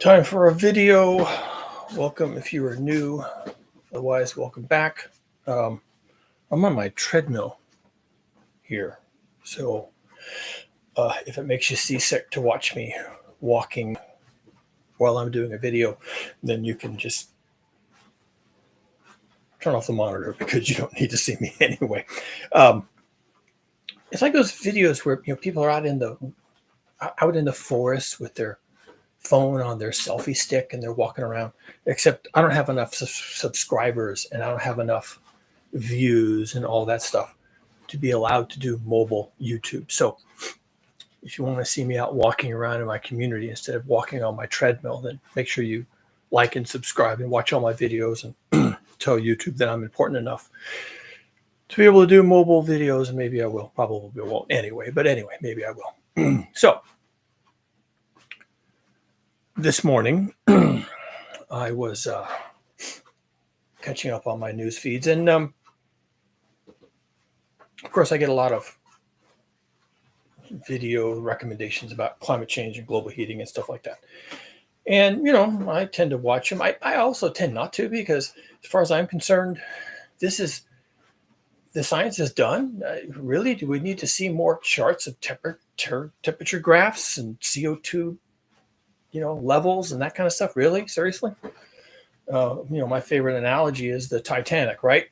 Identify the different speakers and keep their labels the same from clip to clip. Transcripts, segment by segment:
Speaker 1: Time for a video. Welcome if you are new. Otherwise, welcome back. Um, I'm on my treadmill here. So if it makes you seasick to watch me walking while I'm doing a video, then you can just turn off the monitor because you don't need to see me anyway. Um, it's like those videos where people are out in the forest with their phone on their selfie stick and they're walking around. Except I don't have enough subscribers and I don't have enough views and all that stuff to be allowed to do mobile YouTube. So if you want to see me out walking around in my community instead of walking on my treadmill, then make sure you like and subscribe and watch all my videos and tell YouTube that I'm important enough to be able to do mobile videos. And maybe I will. Probably won't anyway. But anyway, maybe I will. So this morning, I was catching up on my news feeds. And of course, I get a lot of video recommendations about climate change and global heating and stuff like that. And, I tend to watch them. I also tend not to because, as far as I'm concerned, the science is done. Really, do we need to see more charts of temperature graphs and CO2, levels and that kind of stuff? Really? Seriously? My favorite analogy is the Titanic, right?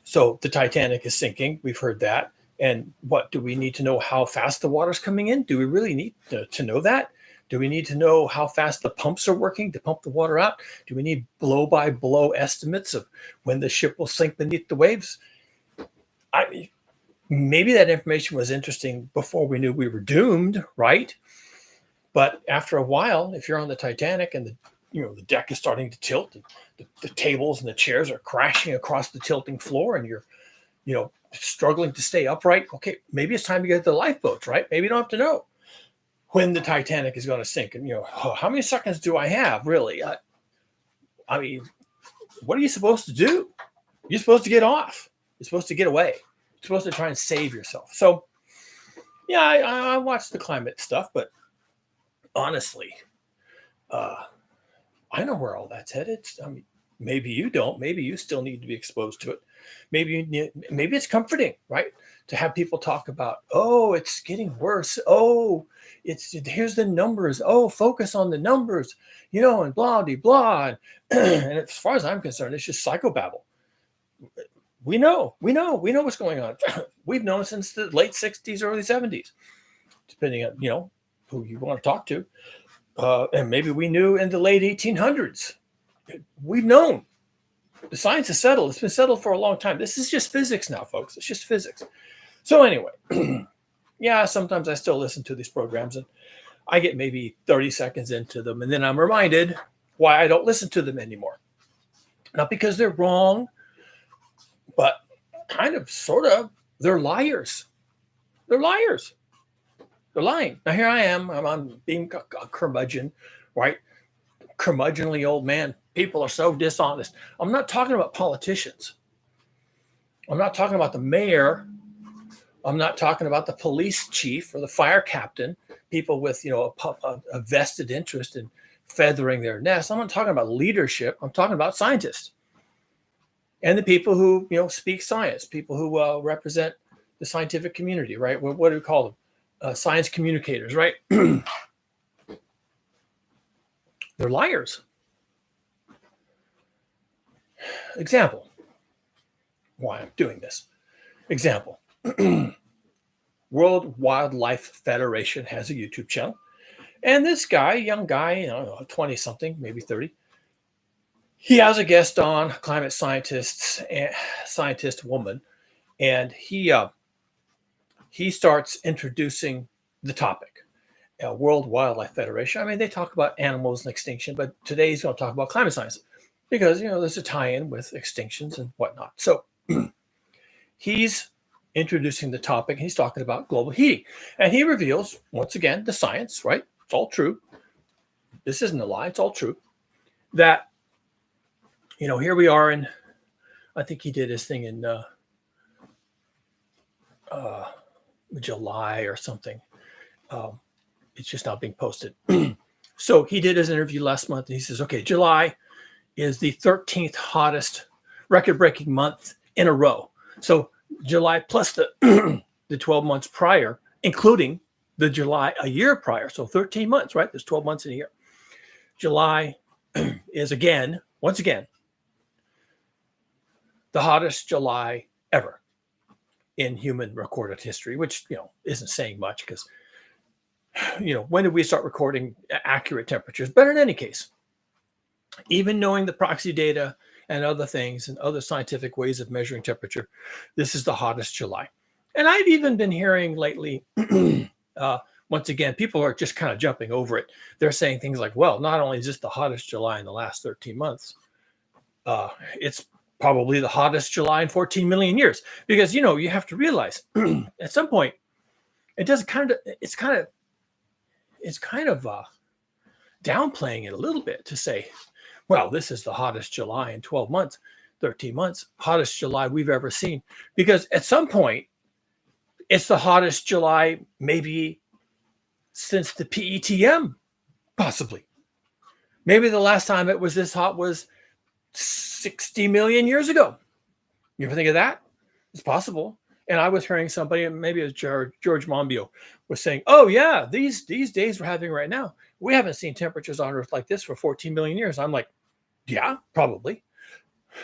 Speaker 1: So the Titanic is sinking. We've heard that. And what do we need to know? How fast the water's coming in? Do we really need to know that? Do we need to know how fast the pumps are working to pump the water out? Do we need blow-by-blow estimates of when the ship will sink beneath the waves? Maybe that information was interesting before we knew we were doomed, right? But after a while, if you're on the Titanic and the deck is starting to tilt, and the tables and the chairs are crashing across the tilting floor, and you're struggling to stay upright. Okay, maybe it's time to get to the lifeboats, right? Maybe you don't have to know when the Titanic is going to sink. And how many seconds do I have, really? I mean, what are you supposed to do? You're supposed to get off. You're supposed to get away. You're supposed to try and save yourself. So, yeah, I watch the climate stuff, but honestly, I know where all that's headed. I mean, maybe you don't. Maybe you still need to be exposed to it. Maybe it's comforting, right? To have people talk about, oh, it's getting worse. Oh, here's the numbers. Oh, focus on the numbers, and blah, blah, blah. And as far as I'm concerned, it's just psychobabble. We know what's going on. We've known since the late 60s, early 70s, depending on, who you want to talk to. And maybe we knew in the late 1800s. We've known. The science is settled. It's been settled for a long time. This is just physics now, folks. It's just physics. So anyway, yeah, sometimes I still listen to these programs and I get maybe 30 seconds into them. And then I'm reminded why I don't listen to them anymore. Not because they're wrong, but kind of, sort of, they're liars. They're liars. They're lying. Now here I am. I'm being a curmudgeon, right? Curmudgeonly old man. People are so dishonest. I'm not talking about politicians. I'm not talking about the mayor. I'm not talking about the police chief or the fire captain, people with a vested interest in feathering their nest. I'm not talking about leadership. I'm talking about scientists and the people who speak science, people who represent the scientific community, right? What do we call them? Science communicators, right? They're liars. Example. Why I'm doing this. Example. World Wildlife Federation has a YouTube channel. And this guy, young guy, 20-something, maybe 30, he has a guest on, climate scientist woman, and he starts introducing the topic. World Wildlife Federation. I mean, they talk about animals and extinction, but today he's going to talk about climate science because, there's a tie-in with extinctions and whatnot. So he's introducing the topic. He's talking about global heating. And he reveals, once again, the science, right? It's all true. This isn't a lie. It's all true. That, here we are in, I think he did his thing in July or something. It's just not being posted. So he did his interview last month, and he says, okay, July is the 13th hottest record-breaking month in a row. So July plus the the 12 months prior, including the July a year prior. So 13 months, right? There's 12 months in a year. July is once again, the hottest July ever in human recorded history, which, isn't saying much because, when did we start recording accurate temperatures? But in any case, even knowing the proxy data and other things and other scientific ways of measuring temperature, this is the hottest July. And I've even been hearing lately, once again, people are just kind of jumping over it. They're saying things like, well, not only is this the hottest July in the last 13 months, it's probably the hottest July in 14 million years. Because, you have to realize at some point, it's kind of downplaying it a little bit to say, well, this is the hottest July in 12 months, 13 months, hottest July we've ever seen. Because at some point, it's the hottest July maybe since the PETM, possibly. Maybe the last time it was this hot was 60 million years ago. You ever think of that? It's possible. And I was hearing somebody, maybe it was George Monbiot, was saying, oh yeah, these days we're having right now, we haven't seen temperatures on Earth like this for 14 million years. I'm like, yeah, probably.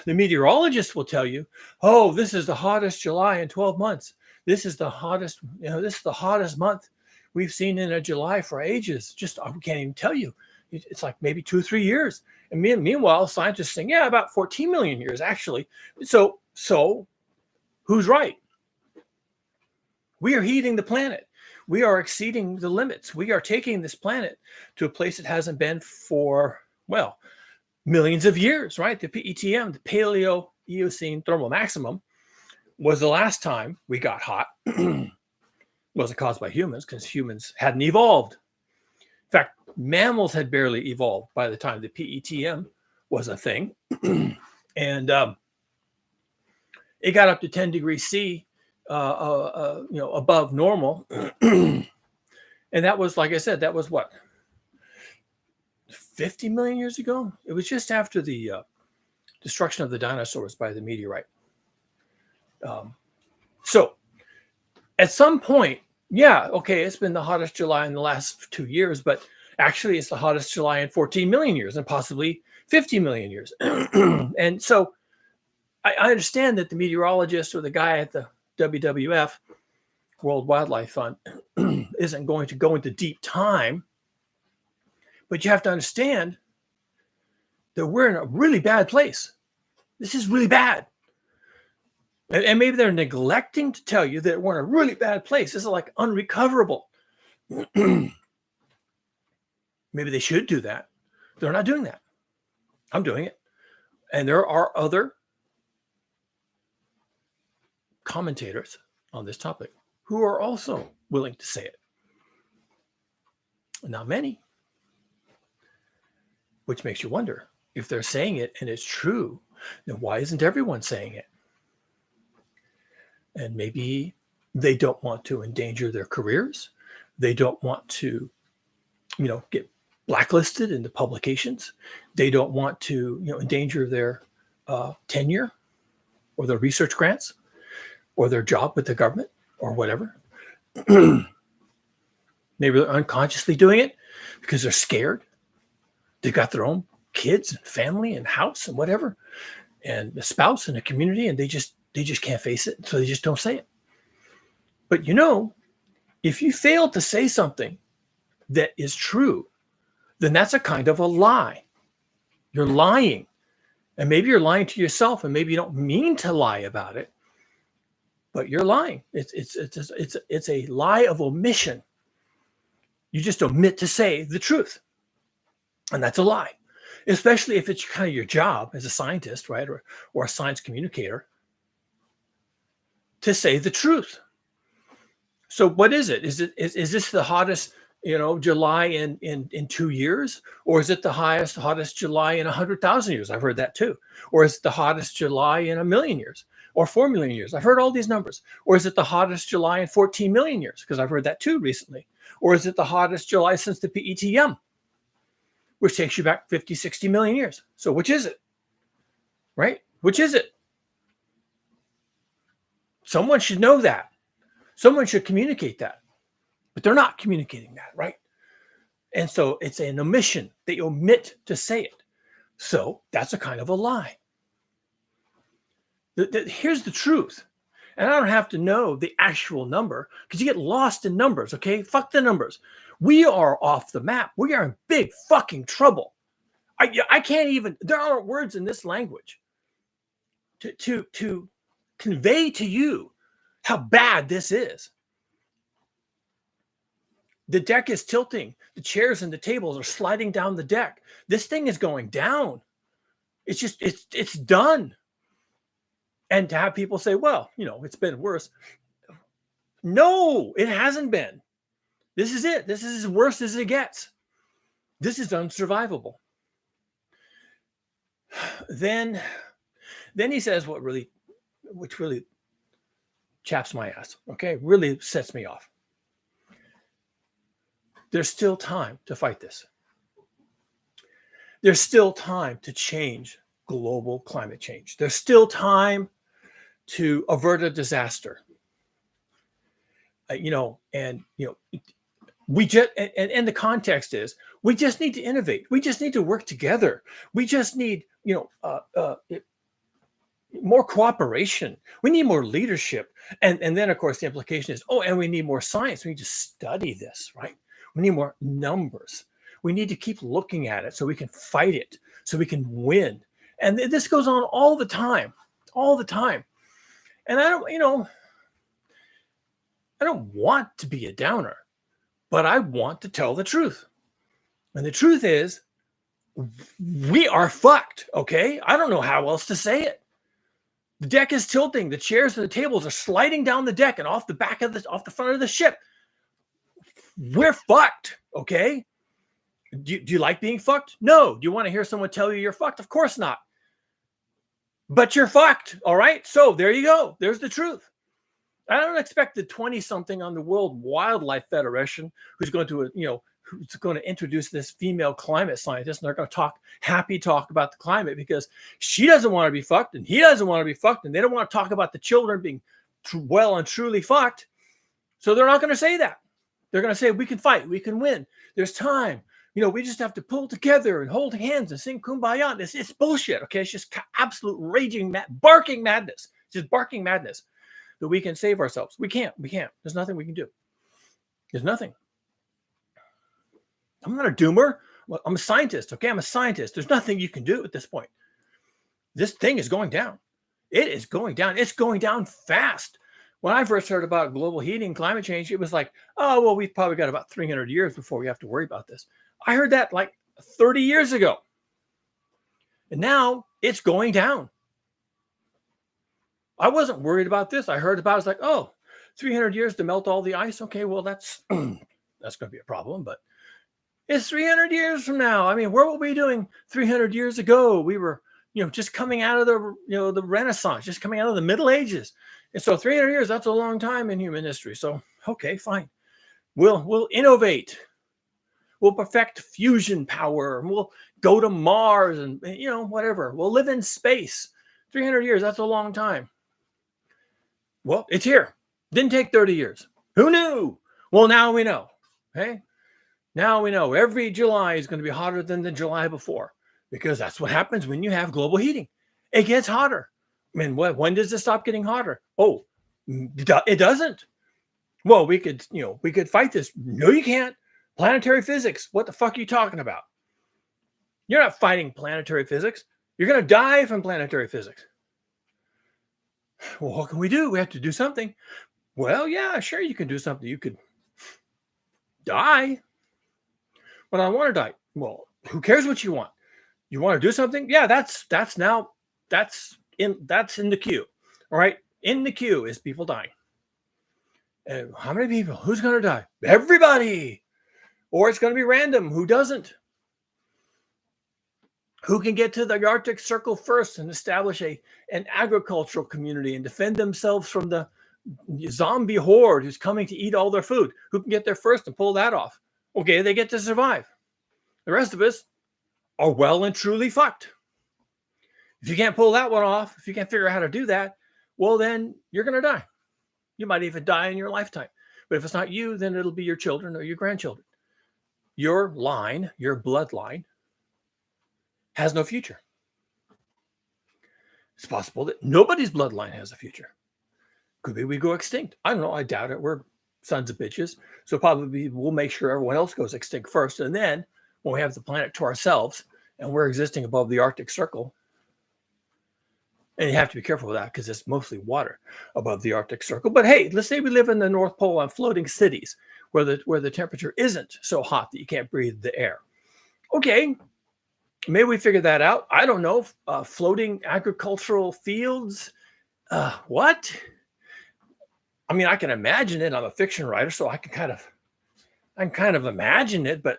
Speaker 1: The meteorologists will tell you, oh, this is the hottest July in 12 months. This is the hottest, this is the hottest month we've seen in a July for ages. Just, we can't even tell you. It's like maybe 2-3 years. And meanwhile, scientists saying, yeah, about 14 million years, actually. So who's right? We are heating the planet. We are exceeding the limits. We are taking this planet to a place it hasn't been for, well, millions of years, right? The PETM, the Paleo-Eocene thermal maximum, was the last time we got hot. Wasn't caused by humans because humans hadn't evolved. In fact, mammals had barely evolved by the time the PETM was a thing. And it got up to 10 degrees C, above normal. And that was, like I said, that was what? 50 million years ago? It was just after the destruction of the dinosaurs by the meteorite. So at some point, yeah, okay, it's been the hottest July in the last 2 years, but actually it's the hottest July in 14 million years and possibly 50 million years. And so I understand that the meteorologist or the guy at the WWF, World Wildlife Fund, isn't going to go into deep time, but you have to understand that we're in a really bad place. This is really bad. And maybe they're neglecting to tell you that we're in a really bad place. This is like unrecoverable. Maybe they should do that. They're not doing that. I'm doing it. And there are other commentators on this topic who are also willing to say it. Not many. Which makes you wonder, if they're saying it and it's true, then why isn't everyone saying it? And maybe they don't want to endanger their careers. They don't want to, get blacklisted in the publications. They don't want to, endanger their tenure or their research grants or their job with the government or whatever. Maybe they're unconsciously doing it because they're scared. They've got their own kids and family and house and whatever, and a spouse and a community, and they just can't face it, so they just don't say it. But if you fail to say something that is true, then that's a kind of a lie. You're lying. And maybe you're lying to yourself, and maybe you don't mean to lie about it, but you're lying. It's a lie of omission. You just omit to say the truth. And that's a lie, especially if it's kind of your job as a scientist, right? Or a science communicator, to say the truth. So what is it? Is this the hottest, July in 2 years? Or is it the hottest July in 100,000 years? I've heard that too. Or is it the hottest July in 1 million years? or 4 million years? I've heard all these numbers. Or is it the hottest July in 14 million years? Because I've heard that too recently. Or is it the hottest July since the PETM, which takes you back 50, 60 million years? So which is it? Right? Which is it? Someone should know that. Someone should communicate that. But they're not communicating that, right? And so it's an omission. They omit to say it. So that's a kind of a lie. Here's the truth. And I don't have to know the actual number because you get lost in numbers, okay? Fuck the numbers. We are off the map. We are in big fucking trouble. I can't even, there aren't words in this language to convey to you how bad this is. The deck is tilting. The chairs and the tables are sliding down the deck. This thing is going down. It's just, it's done. And to have people say, well, you know, it's been worse. No, it hasn't been. This is it. This is as worse as it gets. This is unsurvivable. Then he says which really chaps my ass, okay? Really sets me off. There's still time to fight this. There's still time to change global climate change. There's still time to avert a disaster. We just, and the context is, we just need to innovate. We just need to work together. We just need, more cooperation. We need more leadership. And then, of course, the implication is, and we need more science. We need to study this, right? We need more numbers. We need to keep looking at it so we can fight it, so we can win. And this goes on all the time. And I don't want to be a downer, but I want to tell the truth. And the truth is, we are fucked, okay? I don't know how else to say it. The deck is tilting. The chairs and the tables are sliding down the deck and off the front of the ship. We're fucked, okay? Do you like being fucked? No. Do you want to hear someone tell you you're fucked? Of course not. But you're fucked, all right? So there you go. There's the truth. I don't expect the 20-something on the World Wildlife Federation who's going to introduce this female climate scientist, and they're going to talk about the climate because she doesn't want to be fucked and he doesn't want to be fucked, and they don't want to talk about the children being well and truly fucked. So they're not going to say that. They're going to say, we can fight, we can win. There's time. We just have to pull together and hold hands and sing Kumbaya. It's bullshit, okay? It's just absolute raging, barking madness. It's just barking madness that we can save ourselves. We can't. There's nothing we can do. There's nothing. I'm not a doomer. Well, I'm a scientist, okay? I'm a scientist. There's nothing you can do at this point. This thing is going down. It is going down. It's going down fast. When I first heard about global heating, climate change, it was like, oh, well, we've probably got about 300 years before we have to worry about this. I heard that like 30 years ago. And now it's going down. I wasn't worried about this. I heard about it. I was like, 300 years to melt all the ice. Okay, well, that's going to be a problem, but it's 300 years from now. I mean, what were we doing 300 years ago? We were, just coming out of the Renaissance, just coming out of the Middle Ages. And so 300 years, that's a long time in human history. So, okay, fine. We'll innovate. We'll perfect fusion power. And we'll go to Mars and, whatever. We'll live in space. 300 years, that's a long time. Well, it's here. Didn't take 30 years. Who knew? Well, now we know. Okay? Now we know every July is going to be hotter than the July before, because that's what happens when you have global heating. It gets hotter. I mean, when does it stop getting hotter? Oh, it doesn't. Well, we could fight this. No, you can't. Planetary physics. What the fuck are you talking about? You're not fighting planetary physics. You're going to die from planetary physics. Well, what can we do? We have to do something. Well, yeah, sure, you can do something. You could die. But I want to die. Well, who cares what you want? You want to do something? Yeah, that's in the queue. All right. In the queue is people dying. And how many people? Who's going to die? Everybody. Or it's going to be random. Who doesn't? Who can get to the Arctic Circle first and establish an agricultural community and defend themselves from the zombie horde who's coming to eat all their food? Who can get there first and pull that off? Okay, they get to survive. The rest of us are well and truly fucked. If you can't pull that one off, if you can't figure out how to do that, well, then you're going to die. You might even die in your lifetime. But if it's not you, then it'll be your children or your grandchildren. Your line, your bloodline, has no future. It's possible that nobody's bloodline has a future. Could be we go extinct. I don't know. I doubt it. We're sons of bitches. So probably we'll make sure everyone else goes extinct first. And then when we have the planet to ourselves and we're existing above the Arctic Circle, and you have to be careful with that because it's mostly water above the Arctic Circle. But hey, let's say we live in the North Pole on floating cities where the temperature isn't so hot that you can't breathe the air. Okay, maybe we figure that out. I don't know. Floating agricultural fields. What? I mean, I can imagine it. I'm a fiction writer, so I can kind of imagine it. But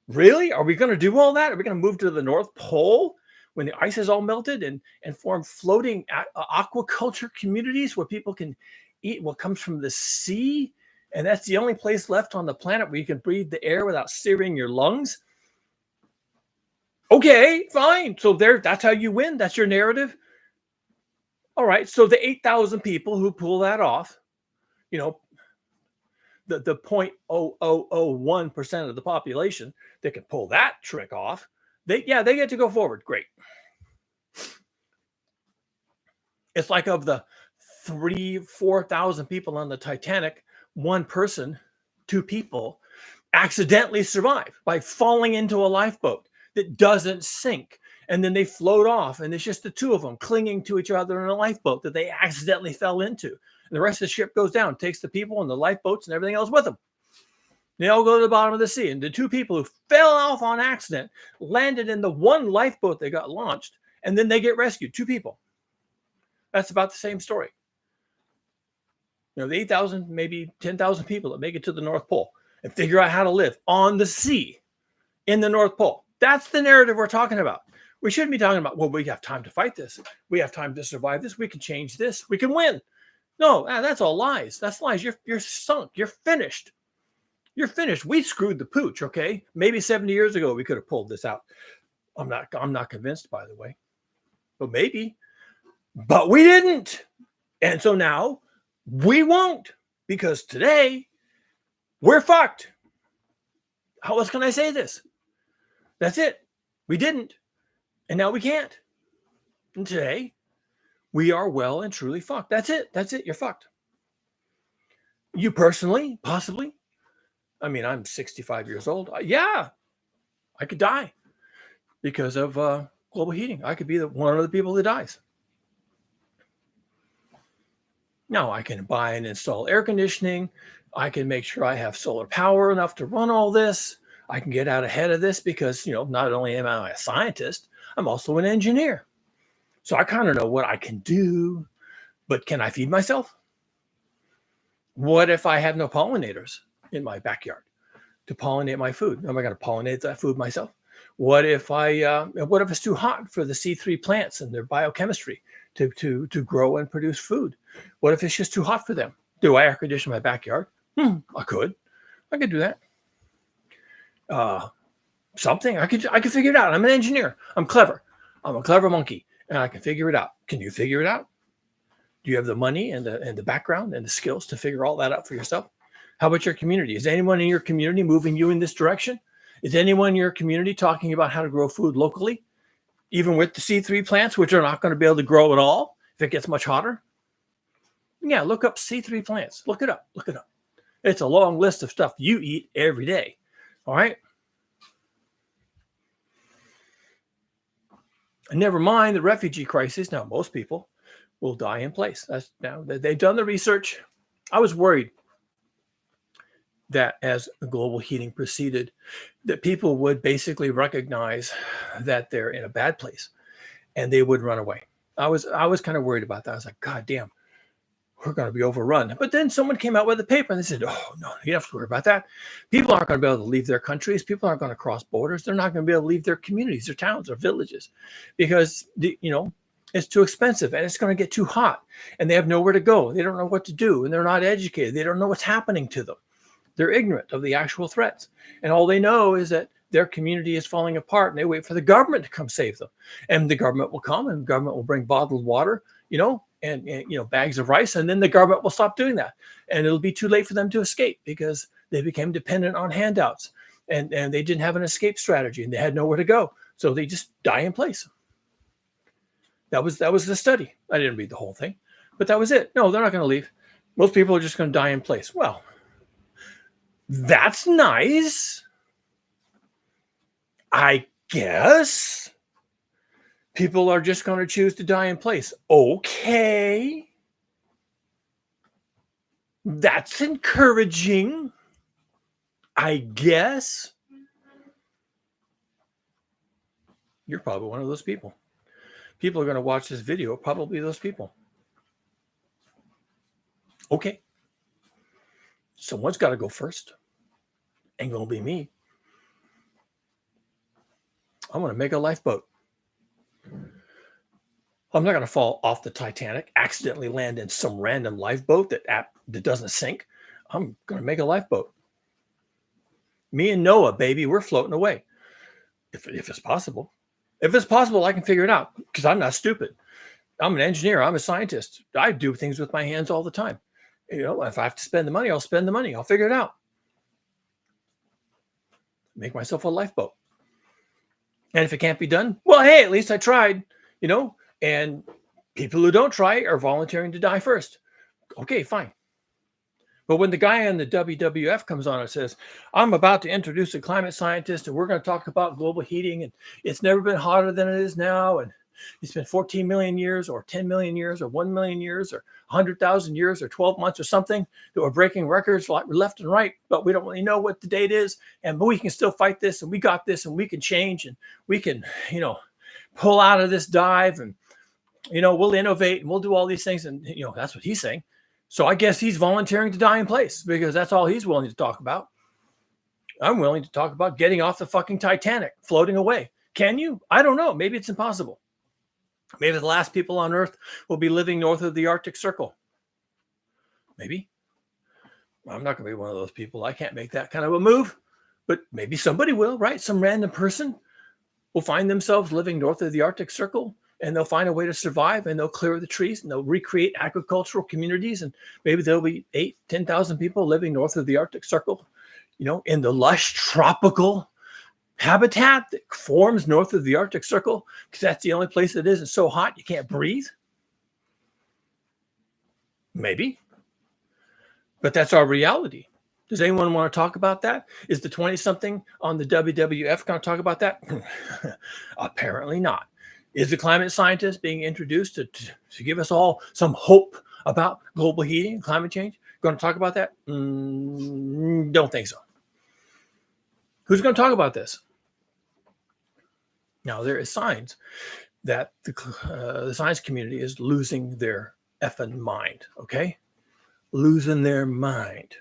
Speaker 1: really, are we going to do all that? Are we going to move to the North Pole when the ice is all melted and form floating aquaculture communities where people can eat what comes from the sea? And that's the only place left on the planet where you can breathe the air without searing your lungs. Okay, fine. So that's how you win. That's your narrative. All right. So the 8,000 people who pull that off, you know, the 0.0001% of the population that can pull that trick off, they get to go forward. Great. It's like of the 4,000 people on the Titanic, one person, two people accidentally survive by falling into a lifeboat that doesn't sink. And then they float off and it's just the two of them clinging to each other in a lifeboat that they accidentally fell into. And the rest of the ship goes down, takes the people and the lifeboats and everything else with them. They all go to the bottom of the sea. And the two people who fell off on accident landed in the one lifeboat that got launched. And then they get rescued. Two people. That's about the same story. You know, the 8,000, maybe 10,000 people that make it to the North Pole and figure out how to live on the sea in the North Pole. That's the narrative we're talking about. We shouldn't be talking about, well, we have time to fight this. We have time to survive this. We can change this. We can win. No, that's all lies. That's lies. You're sunk. You're finished. You're finished. We screwed the pooch, okay? Maybe 70 years ago we could have pulled this out. I'm not convinced, by the way. But maybe. But we didn't. And so now we won't, because today we're fucked. How else can I say this? That's it. We didn't. And now we can't. And today we are well and truly fucked. That's it. That's it. You're fucked. You personally, possibly. I mean, I'm 65 years old. Yeah, I could die because of global heating. I could be one of the people that dies. Now I can buy and install air conditioning. I can make sure I have solar power enough to run all this. I can get out ahead of this because, you know, not only am I a scientist, I'm also an engineer. So I kind of know what I can do, but can I feed myself? What if I have no pollinators in my backyard to pollinate my food? Am I going to pollinate that food myself? What if it's too hot for the C3 plants and their biochemistry to grow and produce food? What if it's just too hot for them? Do I air condition my backyard? I could do that. Something I could figure it out. I'm an engineer. I'm clever. I'm a clever monkey, and I can figure it out. Can you figure it out? Do you have the money and the background and the skills to figure all that out for yourself? How about your community? Is anyone in your community moving you in this direction? Is anyone in your community talking about how to grow food locally, even with the C3 plants, which are not going to be able to grow at all if it gets much hotter? Yeah, look up C3 plants. Look it up. Look it up. It's a long list of stuff you eat every day. All right. And never mind the refugee crisis. Now, most people will die in place. Now they've done the research. I was worried that as global heating proceeded, that people would basically recognize that they're in a bad place and they would run away. I was kind of worried about that. I was like, God damn, we're going to be overrun. But then someone came out with a paper and they said, oh, no, you don't have to worry about that. People aren't going to be able to leave their countries. People aren't going to cross borders. They're not going to be able to leave their communities, their towns, their villages, because, it's too expensive and it's going to get too hot and they have nowhere to go. They don't know what to do and they're not educated. They don't know what's happening to them. They're ignorant of the actual threats. And all they know is that their community is falling apart and they wait for the government to come save them. And the government will come and the government will bring bottled water, and bags of rice, and then the government will stop doing that. And it'll be too late for them to escape because they became dependent on handouts and they didn't have an escape strategy and they had nowhere to go. So they just die in place. That was the study. I didn't read the whole thing, but that was it. No, they're not going to leave. Most people are just going to die in place. Well, that's nice, I guess. People are just going to choose to die in place. Okay. That's encouraging, I guess. You're probably one of those people. People are going to watch this video, probably those people. Okay. Someone's got to go first. Ain't going to be me. I'm going to make a lifeboat. I'm not going to fall off the Titanic, accidentally land in some random lifeboat that doesn't sink. I'm going to make a lifeboat. Me and Noah, baby, we're floating away. If it's possible. If it's possible, I can figure it out because I'm not stupid. I'm an engineer. I'm a scientist. I do things with my hands all the time. If I have to spend the money, I'll spend the money. I'll figure it out. Make myself a lifeboat. And if it can't be done, well, hey, at least I tried, and people who don't try are volunteering to die first. Okay, fine. But when the guy on the WWF comes on and says, I'm about to introduce a climate scientist and we're going to talk about global heating and it's never been hotter than it is now. And it's been 14 million years or 10 million years or 1 million years or 100,000 years or 12 months or something that we're breaking records left and right, but we don't really know what the date is. But we can still fight this and we got this and we can change and we can, pull out of this dive and, we'll innovate and we'll do all these things. And, that's what he's saying. So I guess he's volunteering to die in place because that's all he's willing to talk about. I'm willing to talk about getting off the fucking Titanic, floating away. Can you? I don't know. Maybe it's impossible. Maybe the last people on Earth will be living north of the Arctic Circle. Maybe. I'm not going to be one of those people. I can't make that kind of a move. But maybe somebody will, right? Some random person will find themselves living north of the Arctic Circle. And they'll find a way to survive and they'll clear the trees and they'll recreate agricultural communities. And maybe there'll be 10,000 people living north of the Arctic Circle, in the lush tropical habitat that forms north of the Arctic Circle, because that's the only place that isn't so hot you can't breathe. Maybe. But that's our reality. Does anyone want to talk about that? Is the 20-something on the WWF going to talk about that? Apparently not. Is the climate scientist being introduced to give us all some hope about global heating and climate change going to talk about that? Don't think so. Who's going to talk about this? Now, there is signs that the science community is losing their effing mind, okay? Losing their mind.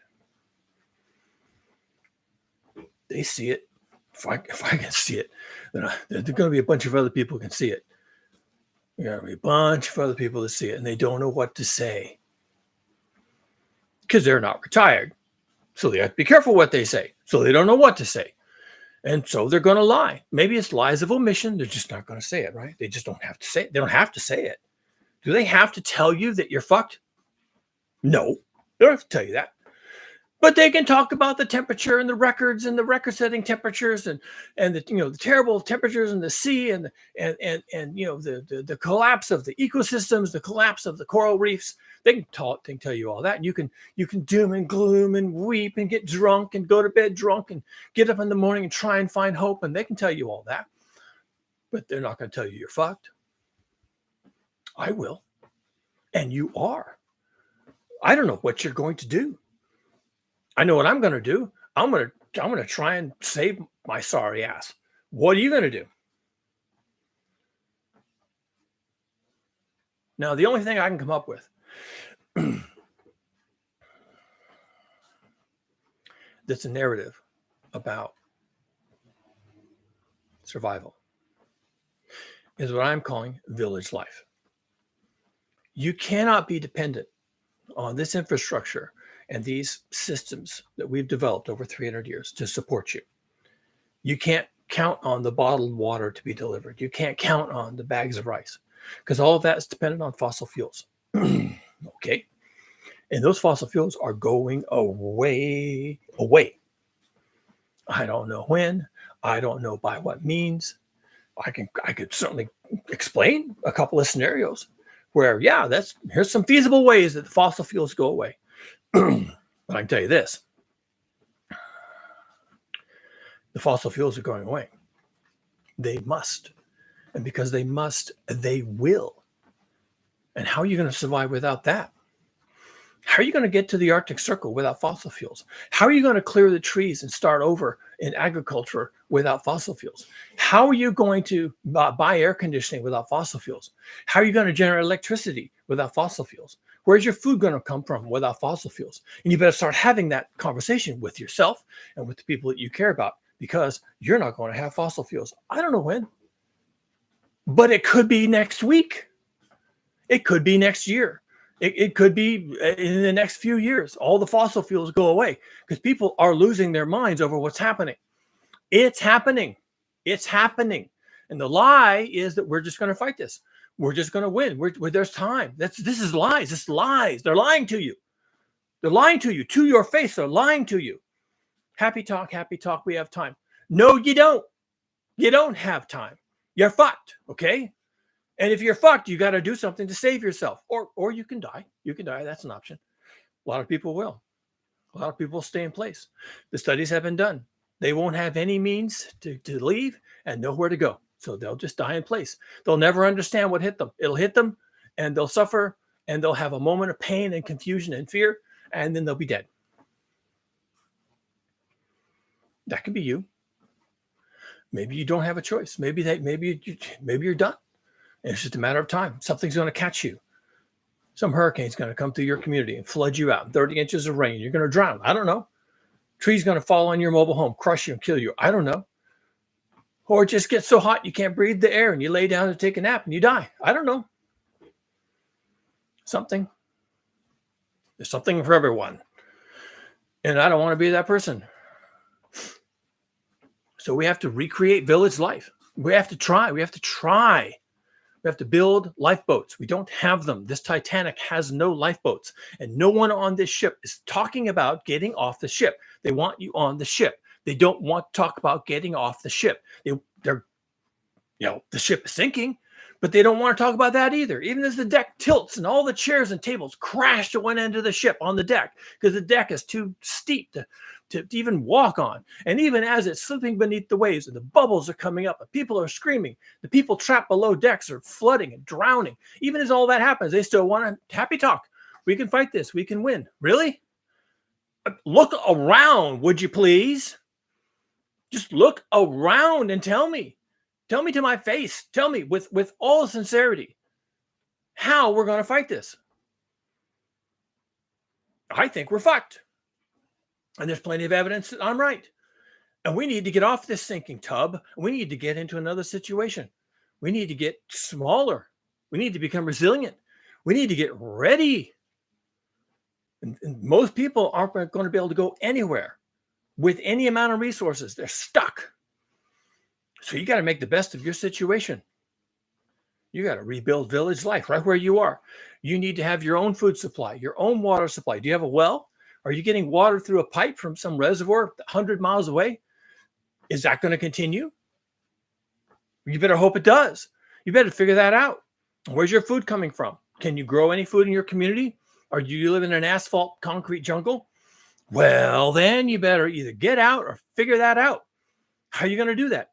Speaker 1: They see it. If I can see it, then there's going to be a bunch of other people who can see it. There's going to be a bunch of other people that see it, and they don't know what to say because they're not retired. So they have to be careful what they say. So they don't know what to say. And so they're going to lie. Maybe it's lies of omission. They're just not going to say it, right? They just don't have to say it. They don't have to say it. Do they have to tell you that you're fucked? No, they don't have to tell you that. But they can talk about the temperature and the records and the record-setting temperatures and the the terrible temperatures in the sea and the collapse of the ecosystems, the collapse of the coral reefs. They can tell you all that, and you can doom and gloom and weep and get drunk and go to bed drunk and get up in the morning and try and find hope, and they can tell you all that. But they're not going to tell you you're fucked. I will, and you are. I don't know what you're going to do. I know what I'm going to do. I'm going to try and save my sorry ass. What are you going to do? Now, the only thing I can come up with that's a narrative about survival is what I'm calling village life. You cannot be dependent on this infrastructure and these systems that we've developed over 300 years to support you. You can't count on the bottled water to be delivered. You can't count on the bags of rice because all of that is dependent on fossil fuels. Okay. And those fossil fuels are going away. I don't know when. I don't know by what means. I could certainly explain a couple of scenarios where, yeah, here's some feasible ways that the fossil fuels go away. But I can tell you this. The fossil fuels are going away. They must. And because they must, they will. And how are you going to survive without that? How are you going to get to the Arctic Circle without fossil fuels? How are you going to clear the trees and start over in agriculture without fossil fuels? How are you going to buy air conditioning without fossil fuels? How are you going to generate electricity without fossil fuels? Where's your food going to come from without fossil fuels? And you better start having that conversation with yourself and with the people that you care about, because you're not going to have fossil fuels. I don't know when, but it could be next week. It could be next year. It could be in the next few years. All the fossil fuels go away because people are losing their minds over what's happening. It's happening. It's happening. And the lie is that we're just going to fight this. We're just going to win. There's time. This is lies. It's lies. They're lying to you. They're lying to you. To your face, they're lying to you. Happy talk, we have time. No, you don't. You don't have time. You're fucked, okay? And if you're fucked, you got to do something to save yourself. Or you can die. You can die. That's an option. A lot of people will. A lot of people will stay in place. The studies have been done. They won't have any means to leave and nowhere to go. So they'll just die in place. They'll never understand what hit them. It'll hit them and they'll suffer and they'll have a moment of pain and confusion and fear, and then they'll be dead. That could be you. Maybe you don't have a choice. Maybe you're done. And it's just a matter of time. Something's going to catch you. Some hurricane's going to come through your community and flood you out. 30 inches of rain. You're going to drown. I don't know. Tree's going to fall on your mobile home, crush you and kill you. I don't know. Or it just gets so hot you can't breathe the air and you lay down to take a nap and you die. I don't know. Something. There's something for everyone. And I don't want to be that person. So we have to recreate village life. We have to try. We have to build lifeboats. We don't have them. This Titanic has no lifeboats. And no one on this ship is talking about getting off the ship. They want you on the ship. They don't want to talk about getting off the ship. The ship is sinking, but they don't want to talk about that either. Even as the deck tilts and all the chairs and tables crash to one end of the ship on the deck because the deck is too steep to even walk on. And even as it's slipping beneath the waves and the bubbles are coming up and people are screaming, the people trapped below decks are flooding and drowning. Even as all that happens, they still want to happy talk. We can fight this. We can win. Really? Look around, would you please? Just look around and tell me to my face. Tell me with all sincerity how we're going to fight this. I think we're fucked. And there's plenty of evidence that I'm right. And we need to get off this sinking tub. We need to get into another situation. We need to get smaller. We need to become resilient. We need to get ready. And most people aren't going to be able to go anywhere with any amount of resources. They're stuck. So you got to make the best of your situation. You got to rebuild village life right where you are. You need to have your own food supply, your own water supply. Do you have a well? Are you getting water through a pipe from some reservoir 100 miles away? Is that going to continue? You better hope it does. You better figure that out. Where's your food coming from? Can you grow any food in your community? Or do you live in an asphalt concrete jungle? Well, then you better either get out or figure that out. How are you going to do that?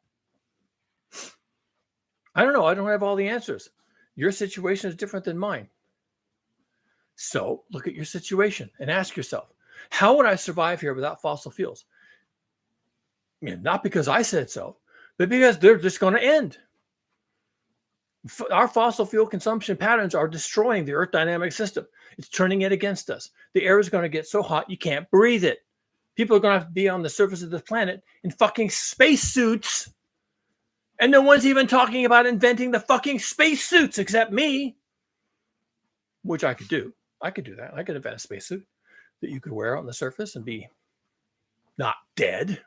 Speaker 1: I don't know. I don't have all the answers. Your situation is different than mine. So look at your situation and ask yourself, how would I survive here without fossil fuels? Not because I said so, but because they're just going to end. Our fossil fuel consumption patterns are destroying the Earth dynamic system. It's turning it against us. The air is going to get so hot you can't breathe it. People are going to have to be on the surface of the planet in fucking spacesuits. And no one's even talking about inventing the fucking spacesuits except me, which I could do. I could do that. I could invent a spacesuit that you could wear on the surface and be not dead.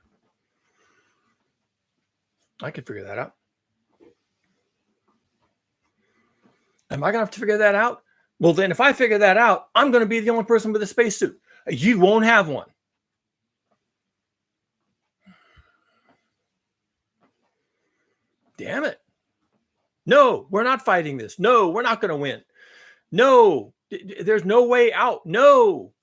Speaker 1: I could figure that out. Am I going to have to figure that out? Well, then if I figure that out, I'm going to be the only person with a spacesuit. You won't have one. Damn it. No, we're not fighting this. No, we're not going to win. No, there's no way out. No,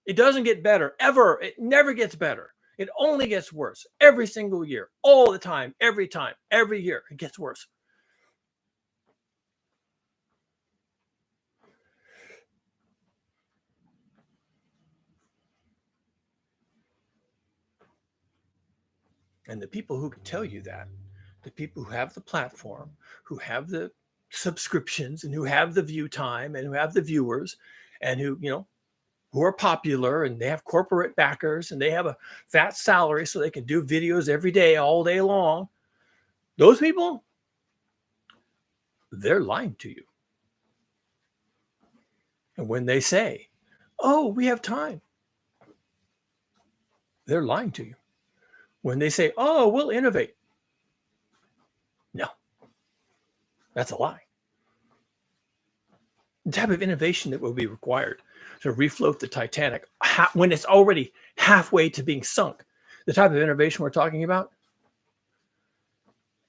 Speaker 1: it doesn't get better ever. It never gets better. It only gets worse every single year, all the time, every year. It gets worse. And the people who can tell you that, the people who have the platform, who have the subscriptions and who have the view time and who have the viewers and who, who are popular and they have corporate backers and they have a fat salary so they can do videos every day, all day long. Those people, they're lying to you. And when they say, oh, we have time, they're lying to you. When they say, oh, we'll innovate. No, that's a lie. The type of innovation that will be required to refloat the Titanic when it's already halfway to being sunk, the type of innovation we're talking about,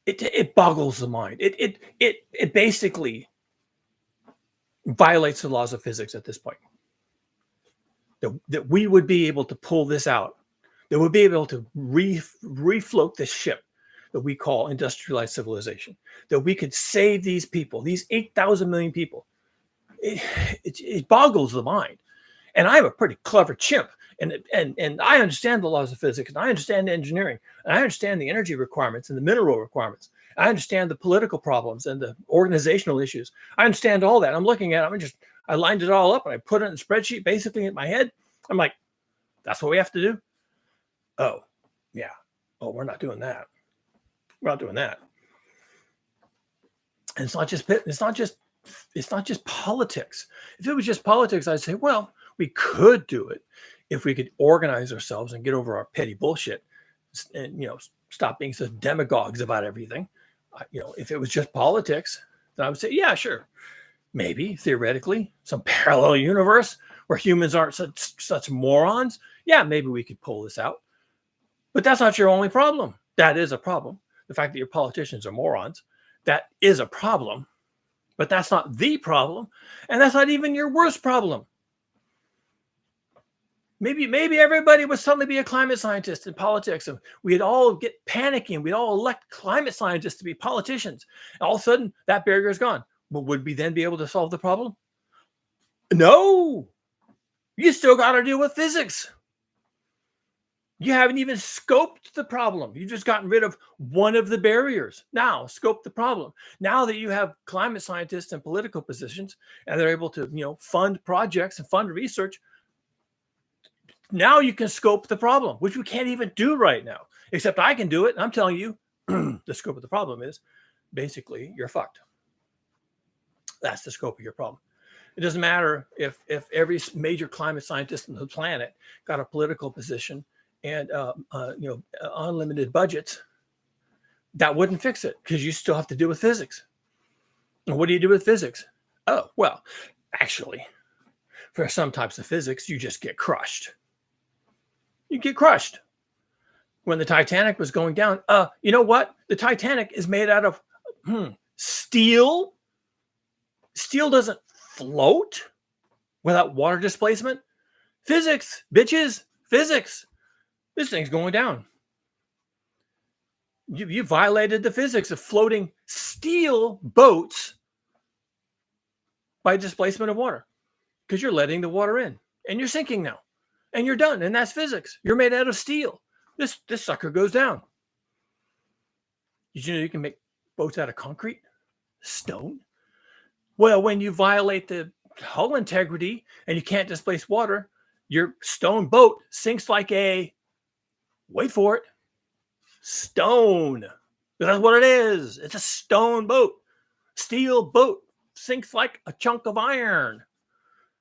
Speaker 1: it boggles the mind. It basically violates the laws of physics at this point. That we would be able to pull this out, that would be able to refloat this ship that we call industrialized civilization, that we could save these people, these 8,000 million people. It boggles the mind. And I'm a pretty clever chimp. And I understand the laws of physics, and I understand engineering, and I understand the energy requirements and the mineral requirements. I understand the political problems and the organizational issues. I understand all that. I'm looking at it. I lined it all up and I put it in a spreadsheet basically in my head. I'm like, that's what we have to do. Oh, yeah. Oh, we're not doing that. We're not doing that. And it's not just politics. If it was just politics, I'd say, well, we could do it if we could organize ourselves and get over our petty bullshit and, stop being so demagogues about everything. If it was just politics, then I would say, yeah, sure. Maybe theoretically some parallel universe where humans aren't such morons. Yeah, maybe we could pull this out. But that's not your only problem. That is a problem. The fact that your politicians are morons, that is a problem. But that's not the problem. And that's not even your worst problem. Maybe everybody would suddenly be a climate scientist in politics, and we'd all get panicking. We'd all elect climate scientists to be politicians. And all of a sudden, that barrier is gone. But would we then be able to solve the problem? No. You still got to deal with physics. You haven't even scoped the problem. You've just gotten rid of one of the barriers. Now, scope the problem. Now that you have climate scientists in political positions, and they're able to, fund projects and fund research, now you can scope the problem, which we can't even do right now, except I can do it. And I'm telling you, the scope of the problem is basically you're fucked. That's the scope of your problem. It doesn't matter if every major climate scientist on the planet got a political position and unlimited budgets. That wouldn't fix it because you still have to deal with physics. And what do you do with physics? Oh, well, actually, for some types of physics, you just get crushed. You get crushed. When the Titanic was going down, you know what? The Titanic is made out of steel. Steel doesn't float without water displacement. Physics, bitches, physics. This thing's going down. You violated the physics of floating steel boats by displacement of water because you're letting the water in and you're sinking now. And you're done. And that's physics. You're made out of steel. This sucker goes down. Did you know you can make boats out of concrete? Stone? Well, when you violate the hull integrity and you can't displace water, your stone boat sinks like a Wait for it. Stone. That's what it is. It's a stone boat. Steel boat. Sinks like a chunk of iron.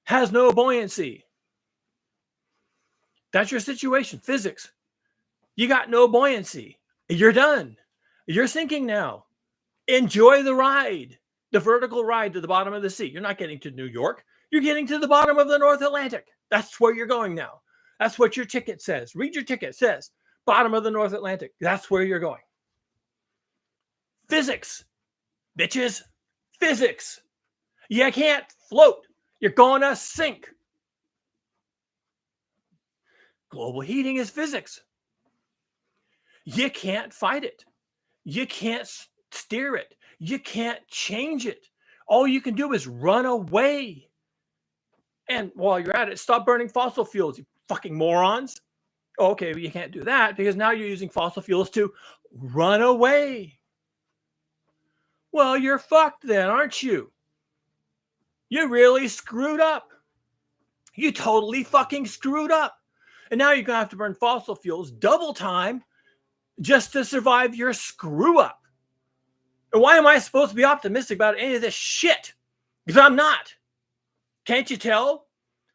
Speaker 1: Has no buoyancy. That's your situation. Physics. You got no buoyancy. You're done. You're sinking now. Enjoy the ride. The vertical ride to the bottom of the sea. You're not getting to New York. You're getting to the bottom of the North Atlantic. That's where you're going now. That's what your ticket says. Read your ticket. It says bottom of the North Atlantic. That's where you're going. Physics. Bitches. Physics. You can't float. You're going to sink. Global heating is physics. You can't fight it. You can't steer it. You can't change it. All you can do is run away. And while you're at it, stop burning fossil fuels, you fucking morons. Okay, but you can't do that because now you're using fossil fuels to run away. Well, you're fucked then, aren't you? You really screwed up. You totally fucking screwed up. And now you're going to have to burn fossil fuels double time just to survive your screw up. And why am I supposed to be optimistic about any of this shit? Because I'm not. Can't you tell?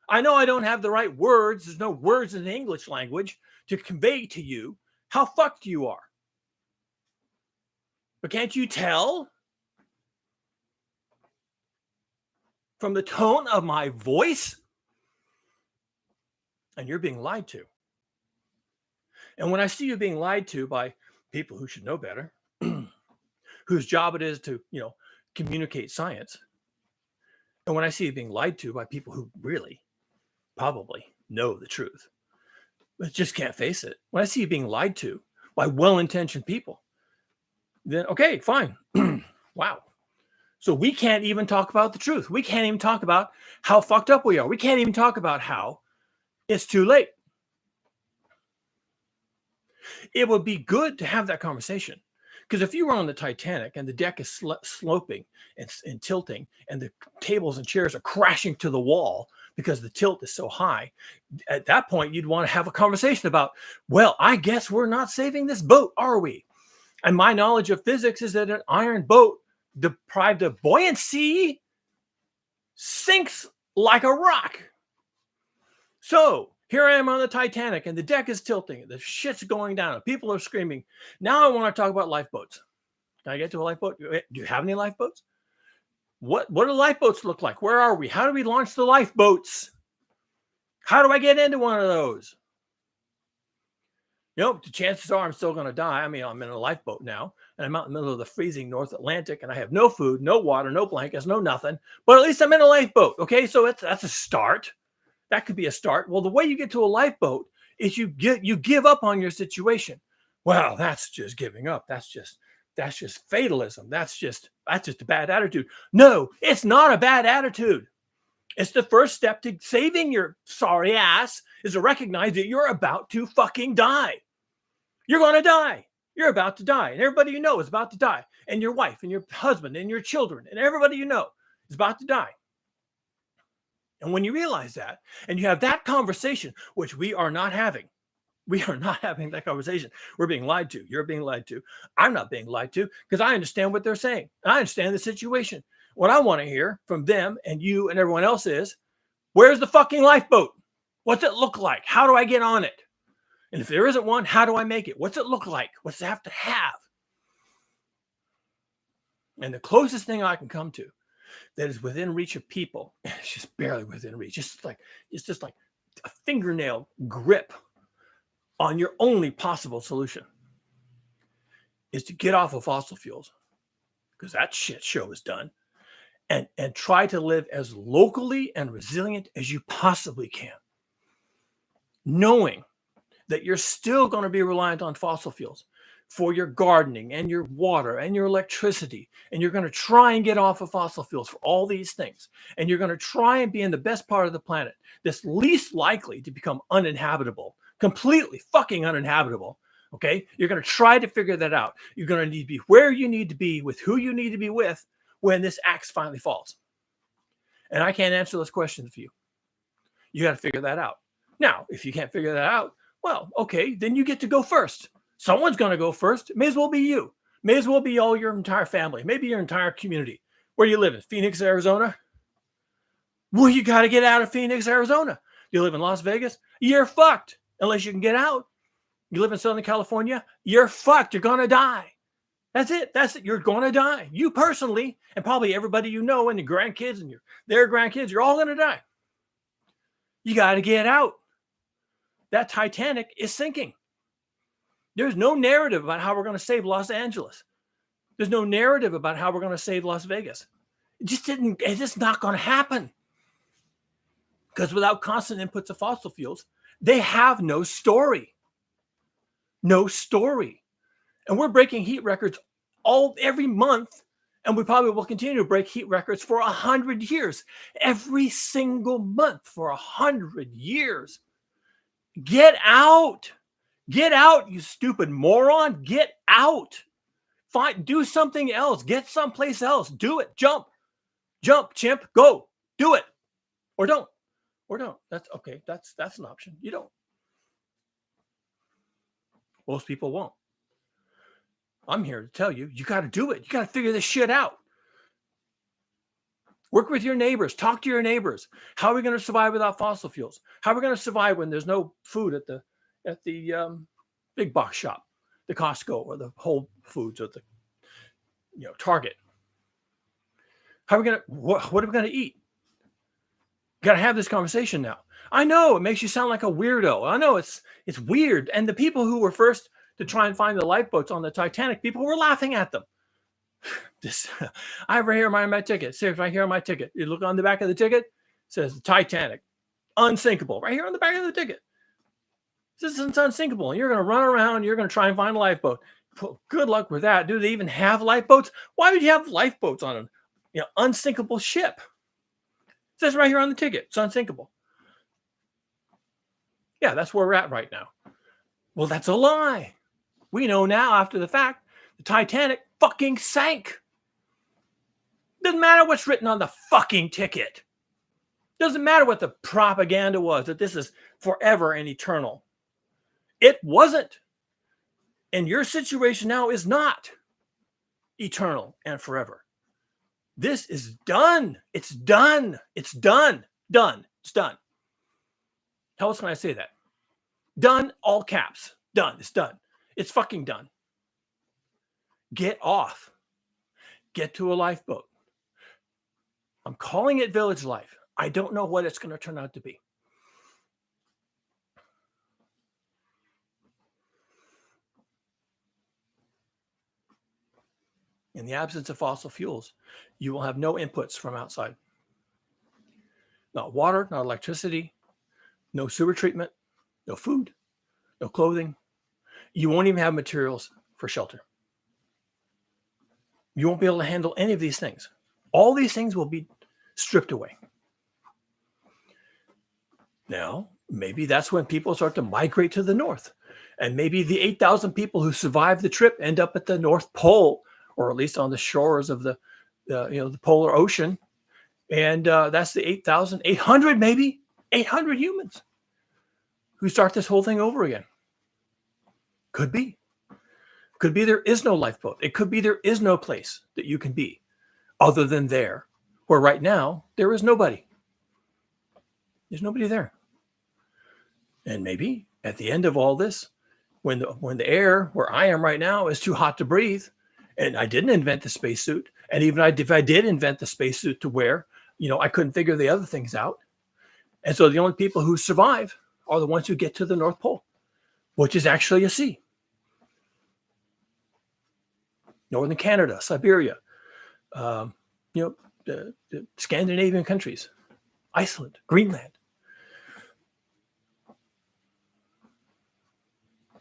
Speaker 1: I know I don't have the right words. There's no words in the English language to convey to you how fucked you are. But can't you tell from the tone of my voice? And you're being lied to. And when I see you being lied to by people who should know better, whose job it is to, communicate science, and when I see you being lied to by people who really probably know the truth, but just can't face it, when I see you being lied to by well-intentioned people, then okay, fine. Wow. So we can't even talk about the truth. We can't even talk about how fucked up we are. We can't even talk about how it's too late. It would be good to have that conversation. Because if you were on the Titanic and the deck is sloping and tilting and the tables and chairs are crashing to the wall because the tilt is so high, at that point, you'd want to have a conversation about, well, I guess we're not saving this boat, are we? And my knowledge of physics is that an iron boat deprived of buoyancy sinks like a rock. So here I am on the Titanic and the deck is tilting. The shit's going down. People are screaming. Now I want to talk about lifeboats. Can I get to a lifeboat? Do you have any lifeboats? What do lifeboats look like? Where are we? How do we launch the lifeboats? How do I get into one of those? The chances are I'm still going to die. I mean, I'm in a lifeboat now, and I'm out in the middle of the freezing North Atlantic, and I have no food, no water, no blankets, no nothing. But at least I'm in a lifeboat. Okay, so that's a start. That could be a start. Well, the way you get to a lifeboat is you give up on your situation. Well, that's just giving up. That's just fatalism. That's just a bad attitude. No, it's not a bad attitude. It's the first step to saving your sorry ass is to recognize that you're about to fucking die. You're going to die. You're about to die. And everybody you know is about to die. And your wife and your husband and your children and everybody you know is about to die. And when you realize that and you have that conversation, which we are not having that conversation. We're being lied to. You're being lied to. I'm not being lied to because I understand what they're saying. I understand the situation. What I want to hear from them and you and everyone else is, where's the fucking lifeboat? What's it look like? How do I get on it? And if there isn't one, how do I make it? What's it look like? What's it have to have? And the closest thing I can come to that is within reach of people, it's just barely within reach. It's just like a fingernail grip on your only possible solution is to get off of fossil fuels because that shit show is done and try to live as locally and resilient as you possibly can, knowing that you're still going to be reliant on fossil fuels for your gardening and your water and your electricity. And you're going to try and get off of fossil fuels for all these things. And you're going to try and be in the best part of the planet that's least likely to become uninhabitable, completely fucking uninhabitable. Okay. You're going to try to figure that out. You're going to need to be where you need to be with who you need to be with when this axe finally falls. And I can't answer those questions for you. You got to figure that out. Now, if you can't figure that out, Well, okay, then you get to go first. Someone's going to go first. It may as well be you. May as well be all your entire family, maybe your entire community. Where do you live in? Phoenix, Arizona? Well, you got to get out of Phoenix, Arizona. You live in Las Vegas? You're fucked unless you can get out. You live in Southern California? You're fucked. You're going to die. That's it. That's it. You're going to die. You personally, and probably everybody you know, and your grandkids and their grandkids, you're all going to die. You got to get out. That Titanic is sinking. There's no narrative about how we're going to save Los Angeles. There's no narrative about how we're going to save Las Vegas. It's just not going to happen. Because without constant inputs of fossil fuels, they have no story. No story. And we're breaking heat records every month, and we probably will continue to break heat records for 100 years. Every single month for 100 years. Get out. Get out, you stupid moron. Get out. Do something else. Get someplace else. Do it. Jump. Jump, chimp. Go. Do it. Or don't. Or don't. That's okay. That's an option. You don't. Most people won't. I'm here to tell you, you got to do it. You got to figure this shit out. Work with your neighbors. Talk to your neighbors. How are we going to survive without fossil fuels? How are we going to survive when there's no food at the big box shop, the Costco or the Whole Foods or the Target? How are we going to what are we going to eat? Got to have this conversation now. I know it makes you sound like a weirdo. I know it's weird. And the people who were first to try and find the lifeboats on the Titanic, people were laughing at them. I have right here on my ticket. See, right here on my ticket. You look on the back of the ticket, it says the Titanic, unsinkable. Right here on the back of the ticket. This is unsinkable. And you're going to run around. You're going to try and find a lifeboat. Good luck with that. Do they even have lifeboats? Why would you have lifeboats on an unsinkable ship? It says right here on the ticket. It's unsinkable. Yeah, that's where we're at right now. Well, that's a lie. We know now after the fact, the Titanic fucking sank. Doesn't matter what's written on the fucking ticket. Doesn't matter what the propaganda was, that this is forever and eternal. It wasn't. And your situation now is not eternal and forever. This is done. It's done. It's done. Done. It's done. How else can I say that? Done, all caps. Done. It's done. It's fucking done. Get off. Get to a lifeboat. I'm calling it village life. I don't know what it's going to turn out to be. In the absence of fossil fuels, you will have no inputs from outside. Not water, not electricity, no sewer treatment, no food, no clothing. You won't even have materials for shelter. You won't be able to handle any of these things. All these things will be stripped away. Now, maybe that's when people start to migrate to the north. And maybe the 8,000 people who survive the trip end up at the North Pole, or at least on the shores of the polar ocean. And that's the 8,800, maybe 800 humans who start this whole thing over again. Could be. Could be there is no lifeboat. It could be there is no place that you can be other than there, where right now there is nobody. There's nobody there. And maybe at the end of all this, when the air where I am right now is too hot to breathe, and I didn't invent the spacesuit, and even if I did invent the spacesuit to wear, I couldn't figure the other things out. And so the only people who survive are the ones who get to the North Pole, which is actually a sea. Northern Canada, Siberia, the Scandinavian countries, Iceland, Greenland.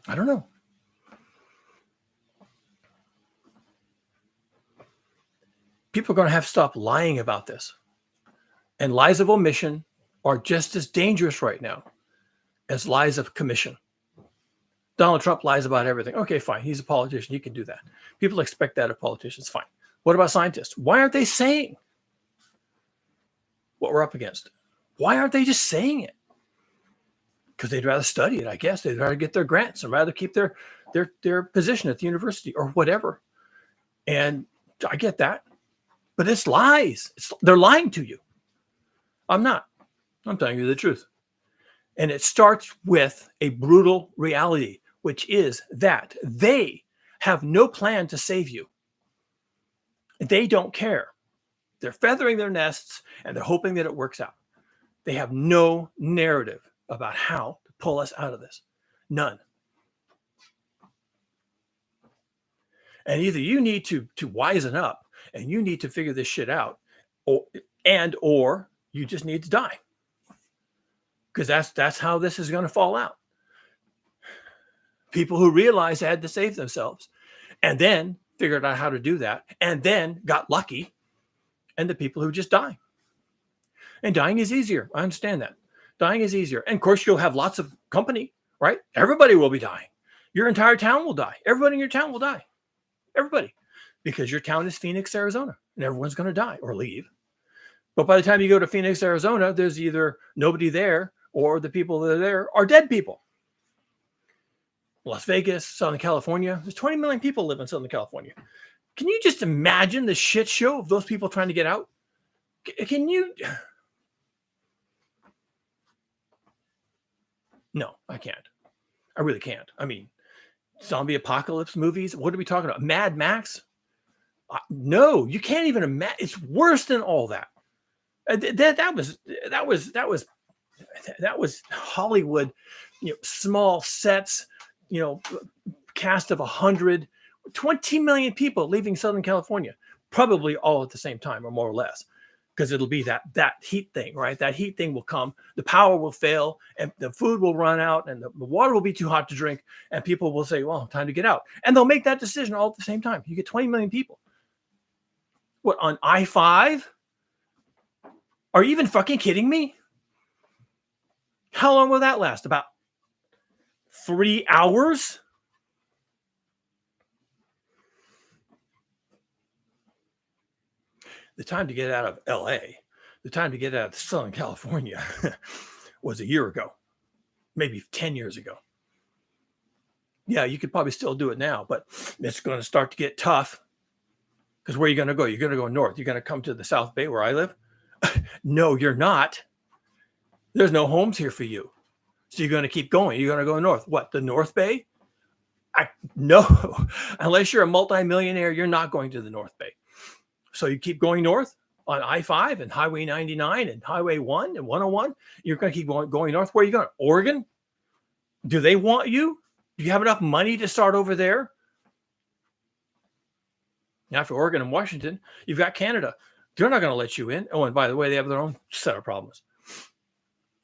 Speaker 1: I don't know. People are going to have to stop lying about this. And lies of omission are just as dangerous right now as lies of commission. Donald Trump lies about everything. Okay, fine. He's a politician. He can do that. People expect that of politicians. Fine. What about scientists? Why aren't they saying what we're up against? Why aren't they just saying it? because they'd rather study it. I guess they'd rather get their grants and rather keep their position at the university or whatever. And I get that, but it's lies. They're lying to you. I'm not. I'm telling you the truth. And it starts with a brutal reality, which is that they have no plan to save you. They don't care. They're feathering their nests and they're hoping that it works out. They have no narrative about how to pull us out of this. None. And either you need to wisen up and you need to figure this shit out, or you just need to die. Because that's how this is going to fall out. People who realized they had to save themselves and then figured out how to do that and then got lucky, and the people who just die. And dying is easier. I understand that. Dying is easier. And of course, you'll have lots of company, right? Everybody will be dying. Your entire town will die. Everybody in your town will die. Everybody. Because your town is Phoenix, Arizona, and everyone's going to die or leave. But by the time you go to Phoenix, Arizona, there's either nobody there or the people that are there are dead people. Las Vegas, Southern California, there's 20 million people live in Southern California. Can you just imagine the shit show of those people trying to get out? Can you? No, I can't. I really can't. I mean, zombie apocalypse movies. What are we talking about? Mad Max? No, you can't even imagine. It's worse than all that. That was Hollywood. Small sets. Cast of 100, 20 million people leaving Southern California, probably all at the same time or more or less, because it'll be that heat thing, right? That heat thing will come, the power will fail, and the food will run out, and the water will be too hot to drink, and people will say, well, time to get out. And they'll make that decision all at the same time. You get 20 million people. What, on I-5? Are you even fucking kidding me? How long will that last? About 3 hours? The time to get out of LA, the time to get out of Southern California was a year ago, maybe 10 years ago. Yeah, you could probably still do it now, but it's going to start to get tough. Because where are you going to go? You're going to go north. You're going to come to the South Bay where I live? No, you're not. There's no homes here for you. So you're going to keep going. You're going to go north. What, the North Bay? No. Unless you're a multimillionaire, you're not going to the North Bay. So you keep going north on I-5 and Highway 99 and Highway 1 and 101. You're going to keep going north. Where are you going? Oregon? Do they want you? Do you have enough money to start over there? After Oregon and Washington, you've got Canada. They're not going to let you in. Oh, and by the way, they have their own set of problems.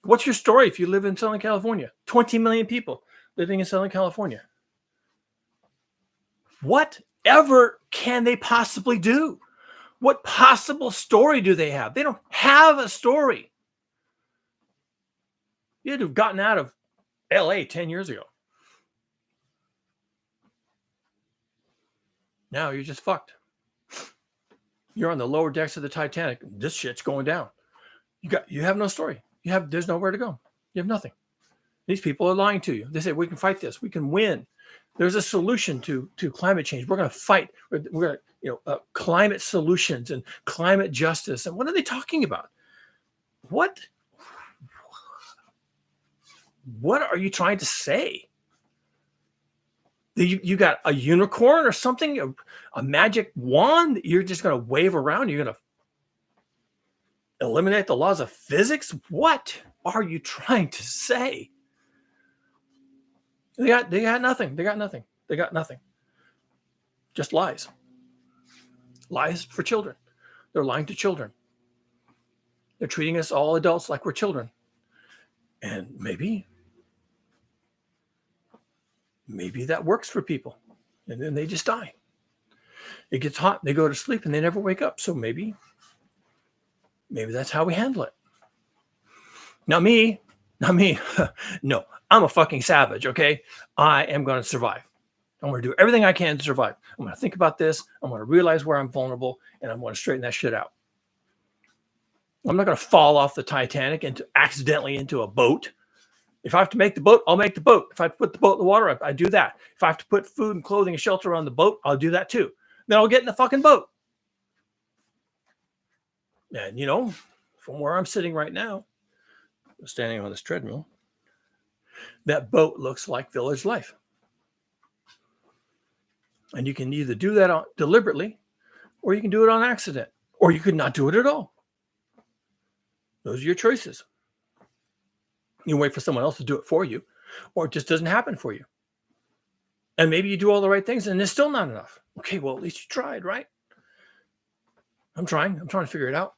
Speaker 1: What's your story if you live in Southern California? 20 million people living in Southern California. Whatever can they possibly do? What possible story do they have? They don't have a story. You'd have gotten out of LA 10 years ago. Now you're just fucked. You're on the lower decks of the Titanic. This shit's going down. You have no story. There's nowhere to go. You have nothing. These people are lying to you. They say, we can fight this. We can win. There's a solution to climate change. We're going to fight. We're going to, climate solutions and climate justice. And what are they talking about? What are you trying to say? You got a unicorn or something, a magic wand that you're just going to wave around? You're going to eliminate the laws of physics? What are you trying to say? They got nothing. They got nothing. They got nothing. Just lies. Lies for children. They're lying to children. They're treating us all adults like we're children. And maybe that works for people. And then they just die. It gets hot, they go to sleep, and they never wake up. So maybe that's how we handle it. Not me. No, I'm a fucking savage, okay? I am going to survive. I'm going to do everything I can to survive. I'm going to think about this. I'm going to realize where I'm vulnerable, and I'm going to straighten that shit out. I'm not going to fall off the Titanic and accidentally into a boat If I have to make the boat, I'll make the boat. If I have to put the boat in the water, I do that. If I have to put food and clothing and shelter on the boat, I'll do that too. Then I'll get in the fucking boat. And, from where I'm sitting right now, standing on this treadmill, that boat looks like village life. And you can either do that deliberately, or you can do it on accident, or you could not do it at all. Those are your choices. You wait for someone else to do it for you, or it just doesn't happen for you. And maybe you do all the right things and it's still not enough. Okay, well, at least you tried, right? I'm trying to figure it out.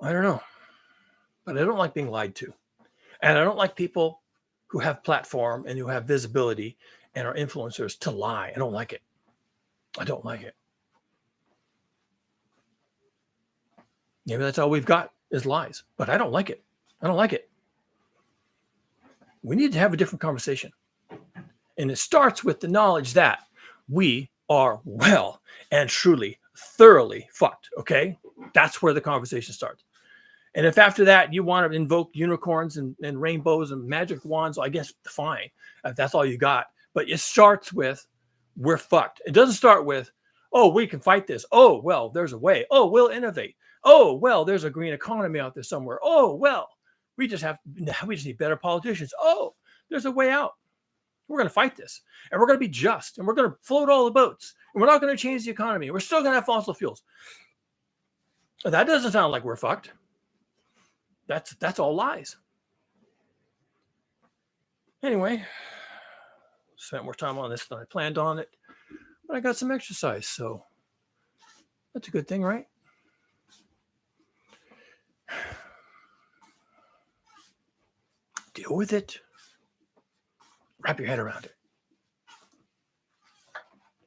Speaker 1: I don't know, but I don't like being lied to. And I don't like people who have platform and who have visibility and are influencers to lie. I don't like it. I don't like it. Maybe that's all we've got is lies, but I don't like it. I don't like it. We need to have a different conversation. And it starts with the knowledge that we are well and truly, thoroughly fucked. Okay. That's where the conversation starts. And if after that you want to invoke unicorns and rainbows and magic wands, I guess fine. If that's all you got. But it starts with we're fucked. It doesn't start with, oh, we can fight this. Oh, well, there's a way. Oh, we'll innovate. Oh, well, there's a green economy out there somewhere. Oh, well, we just need better politicians. Oh, there's a way out. We're going to fight this, and we're going to be just, and we're going to float all the boats, and we're not going to change the economy. We're still going to have fossil fuels. That doesn't sound like we're fucked. That's all lies. Anyway, spent more time on this than I planned on it, but I got some exercise, so that's a good thing, right? Deal with it. Wrap your head around it.